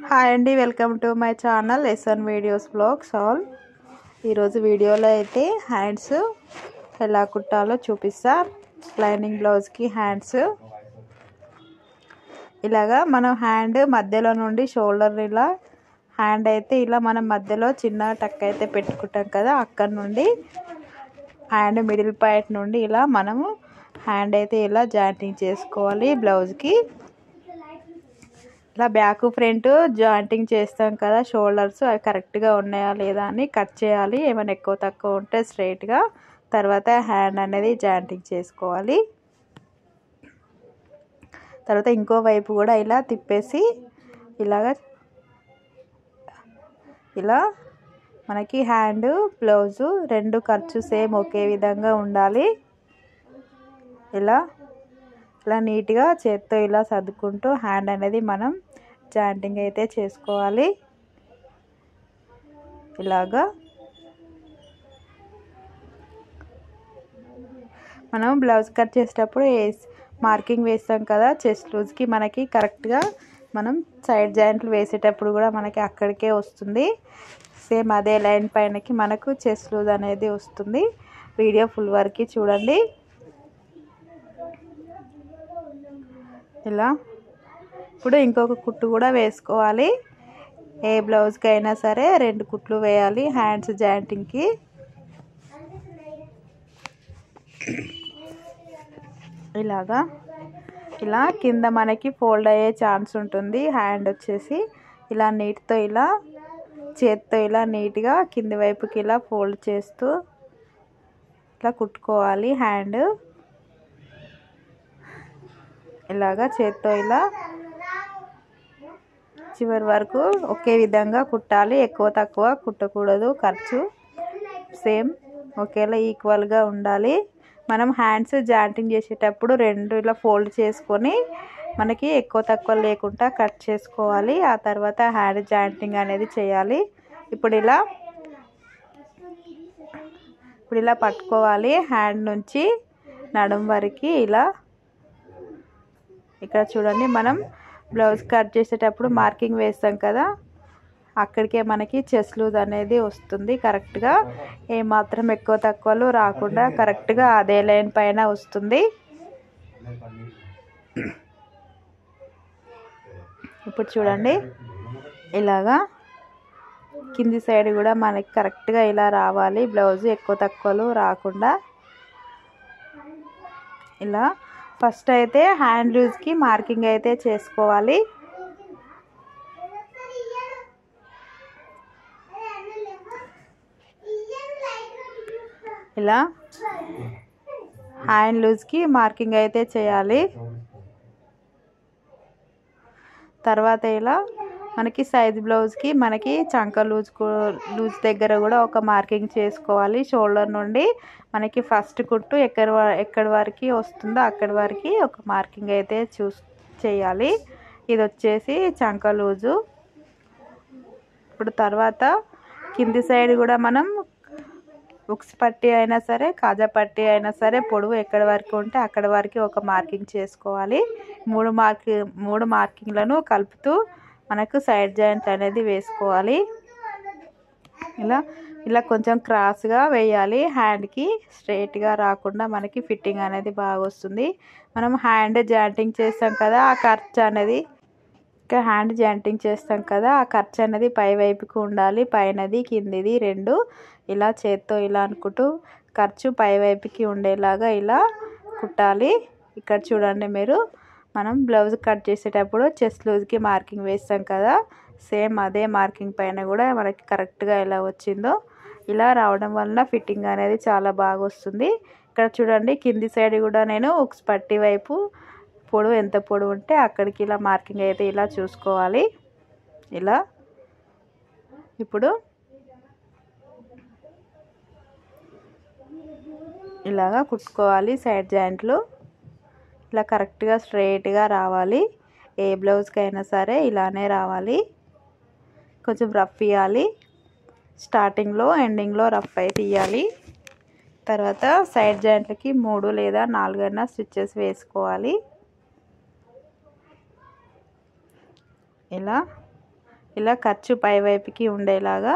Hi అండి, welcome to my channel SN videos blogs all. ఈరోజు వీడియోలో అయితే హ్యాండ్స్ ఎలా కుట్టాలో చూపిస్తా. లైనింగ్ బ్లౌజ్కి హ్యాండ్స్ ఇలాగా మనం హ్యాండ్ మధ్యలో నుండి షోల్డర్ ఇలా హ్యాండ్ అయితే ఇలా మనం మధ్యలో చిన్న టక్ అయితే పెట్టుకుంటాం కదా, అక్కడ నుండి హ్యాండ్ మిడిల్ పాయింట్ నుండి ఇలా మనము హ్యాండ్ అయితే ఇలా జాయింటింగ్ చేసుకోవాలి. బ్లౌజ్కి ఇలా బ్యాక్ ఫ్రంట్ జాయింటింగ్ చేస్తాం కదా, షోల్డర్స్ అవి కరెక్ట్గా ఉన్నాయా లేదా అని కట్ చేయాలి. ఏమైనా ఎక్కువ తక్కువ ఉంటే స్ట్రైట్గా, తర్వాత హ్యాండ్ అనేది జాయింటింగ్ చేసుకోవాలి. తర్వాత ఇంకో వైపు కూడా ఇలా తిప్పేసి ఇలా మనకి హ్యాండ్ బ్లౌజు రెండు ఖర్చు సేమ్ ఒకే విధంగా ఉండాలి. ఇలా నీట్గా చేత్తో ఇలా సర్దుకుంటూ హ్యాండ్ అనేది మనం జాయింటింగ్ అయితే చేసుకోవాలి. ఇలాగా మనం బ్లౌజ్ కట్ చేసేటప్పుడు మార్కింగ్ వేస్తాం కదా, చెస్ట్ లూజ్కి మనకి కరెక్ట్గా మనం సైడ్ జాయింట్లు వేసేటప్పుడు కూడా మనకి అక్కడికే వస్తుంది. సేమ్ అదే లైన్ పైనకి మనకు చెస్ట్ లూజ్ అనేది వస్తుంది. వీడియో ఫుల్ వరకు చూడండి. ఇలా ఇప్పుడు ఇంకొక కుట్టు కూడా వేసుకోవాలి. ఏ బ్లౌజ్కి అయినా సరే 2 కుట్లు వేయాలి హ్యాండ్స్ జాయింటింగ్కి. ఇలా కింద మనకి ఫోల్డ్ అయ్యే ఛాన్స్ ఉంటుంది. హ్యాండ్ వచ్చేసి ఇలా నీట్తో ఇలా చేత్తో ఇలా నీట్గా కింది వైపుకి ఇలా ఫోల్డ్ చేస్తూ ఇలా కుట్టుకోవాలి. హ్యాండ్ ఇలాగా చేత్తో ఇలా చివరి వరకు ఒకే విధంగా కుట్టాలి. ఎక్కువ తక్కువ కుట్టకూడదు. ఖర్చు సేమ్ ఒకేలా ఈక్వల్గా ఉండాలి. మనం హ్యాండ్స్ జాయింటింగ్ చేసేటప్పుడు 2 ఇలా ఫోల్డ్ చేసుకొని మనకి ఎక్కువ తక్కువ లేకుండా కట్ చేసుకోవాలి. ఆ తర్వాత హ్యాండ్ జాయింటింగ్ అనేది చేయాలి. ఇప్పుడు ఇలా పట్టుకోవాలి. హ్యాండ్ నుంచి నడుం వరకు ఇలా. ఇక్కడ చూడండి, మనం బ్లౌజ్ కట్ చేసేటప్పుడు మార్కింగ్ వేస్తాం కదా, అక్కడికే మనకి చెస్ట్ లూజ్ అనేది వస్తుంది. కరెక్ట్గా ఏమాత్రం ఎక్కువ తక్కువలు రాకుండా కరెక్ట్గా అదే లైన్ పైన వస్తుంది. ఇప్పుడు చూడండి, ఇలాగా కింది సైడ్ కూడా మనకి కరెక్ట్గా ఇలా రావాలి. బ్లౌజ్ ఎక్కువ తక్కువలు రాకుండా ఇలా ఫస్ట్ అయితే హ్యాండ్ లూజ్కి మార్కింగ్ అయితే చేసుకోవాలి. ఇలా హ్యాండ్ లూజ్కి మార్కింగ్ అయితే చేయాలి. తర్వాత ఇలా మనకి సైజ్ బ్లౌజ్కి మనకి చంక లూజ్ దగ్గర కూడా ఒక మార్కింగ్ చేసుకోవాలి. షోల్డర్ నుండి మనకి ఫస్ట్ కుట్టు ఎక్కడి వరకు వస్తుందో అక్కడి వరకు ఒక మార్కింగ్ అయితే చేయాలి. ఇది వచ్చేసి చంక లూజు. ఇప్పుడు తర్వాత కింది సైడ్ కూడా మనం ఉక్స్ పట్టీ అయినా సరే, కాజా పట్టీ అయినా సరే పొడవు ఎక్కడి వరకు ఉంటే అక్కడి వరకు ఒక మార్కింగ్ చేసుకోవాలి. 3 మార్కింగ్లను కలుపుతూ మనకు సైడ్ జాయింట్ అనేది వేసుకోవాలి. ఇలా కొంచెం క్రాస్గా వేయాలి. హ్యాండ్కి స్ట్రైట్గా రాకుండా మనకి ఫిట్టింగ్ అనేది బాగా వస్తుంది. మనం హ్యాండ్ జాయింటింగ్ చేస్తాం కదా, ఆ ఖర్చు అనేది పై వైపుకి ఉండాలి. పైనది కిందిది 2 ఇలా చేత్తో ఇలా అనుకుంటూ ఖర్చు పై వైపుకి ఉండేలాగా ఇలా కుట్టాలి. ఇక్కడ చూడండి మీరు, మనం బ్లౌజ్ కట్ చేసేటప్పుడు చెస్ట్ లూజ్కి మార్కింగ్ వేస్తాం కదా, సేమ్ అదే మార్కింగ్ పైన కూడా మనకి కరెక్ట్గా ఎలా వచ్చిందో ఇలా రావడం వల్ల ఫిట్టింగ్ అనేది చాలా బాగా వస్తుంది. ఇక్కడ చూడండి, కింది సైడ్ కూడా నేను ఉక్స్ పట్టీ వైపు పొడవు ఎంత పొడవు ఉంటే అక్కడికి ఇలా మార్కింగ్ అయితే ఇలా చూసుకోవాలి. ఇప్పుడు ఇలాగా కుట్టుకోవాలి. సైడ్ జాయింట్లు ఇలా కరెక్ట్గా స్ట్రైట్గా రావాలి. ఏ బ్లౌజ్కి అయినా సరే ఇలానే రావాలి. కొంచెం రఫ్ ఇవ్వాలి. స్టార్టింగ్లో ఎండింగ్లో రఫ్ అయితే ఇవ్వాలి. తర్వాత సైడ్ జాయింట్లకి 3 లేదా 4 అయినా స్టిచ్చెస్ వేసుకోవాలి. ఇలా ఇలా ఖర్చు పై వైపుకి ఉండేలాగా